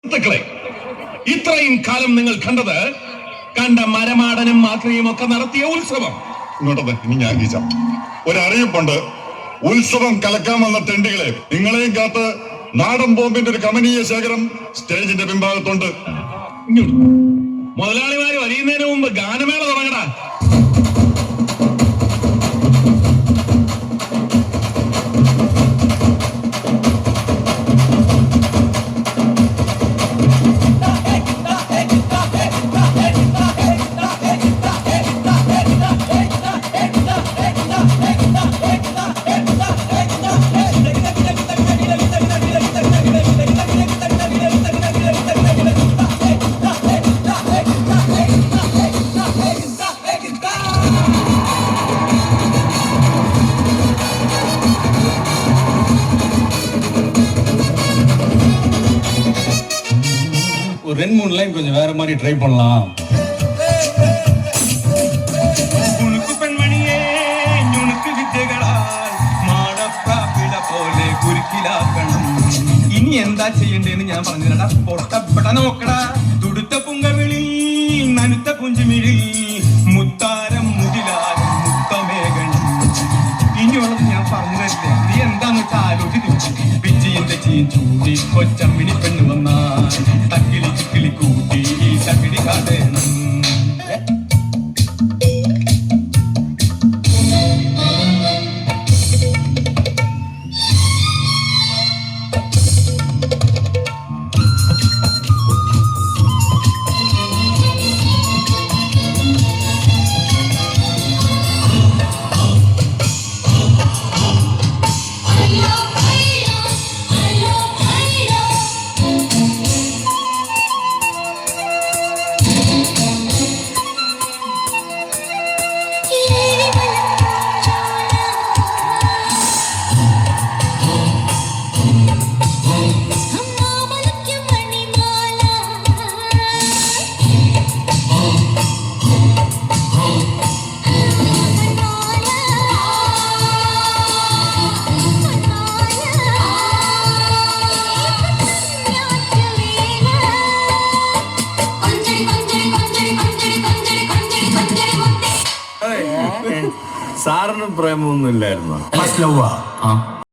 സുഹൃത്തുക്കളെ, ഇത്രയും കാലം നിങ്ങൾ കണ്ട മരമാടനും മാത്രയും ഒക്കെ നടത്തിയ ഉത്സവം. ഇങ്ങോട്ടത് ഇനി ഞാൻ ഗീച്ചാം. ഒരറിയിപ്പുണ്ട്. ഉത്സവം കലക്കാൻ വന്ന തെണ്ടികളെ, നിങ്ങളെയും കാത്ത് നാടൻ ബോംബിന്റെ ഒരു കമനീയ ശേഖരം സ്റ്റേജിന്റെ പിൻഭാഗത്തുണ്ട്. മുതലാളിമാര് വലിയുന്നതിന് മുമ്പ് ഗാനമേള തുടങ്ങടാ. ஒரு 2-3 லைன் கொஞ்சம் வேற மாதிரி ட்ரை பண்ணலாம். உனக்கு பெண்மணியே உனக்கு വിദ്യകളാൽ മാടപ്രാപിട പോലെ കുരുക്കിലാക്കണം. ഇനി എന്താ ചെയ്യണ്ടേന്ന് ഞാൻ പറഞ്ഞില്ലടാ. പൊട്ടപ്പെട നോക്കടാ. തുടുത്ത പുങ്കവിളി നനുത്ത പുഞ്ചുമിഴി മുത്താരം മുതിലാരം മുത്തമേകണം. ഇനിയുള്ളത് ഞാൻ പറഞ്ഞു തരില്ലേ. നീ എന്താന്ന് വെച്ചാൽ ആലോചിച്ച് പിച്ചിന്റെ ചീൻ ചൂടി കൊച്ചമ്മിണി പെണ്ണു വന്നാൽ തക്കിളി ചിക്കിളി കൂട്ടി ഈ ചക്കിടി കാട്ടേണം. സാറിന് പ്രേമൊന്നും ഇല്ലായിരുന്നോ?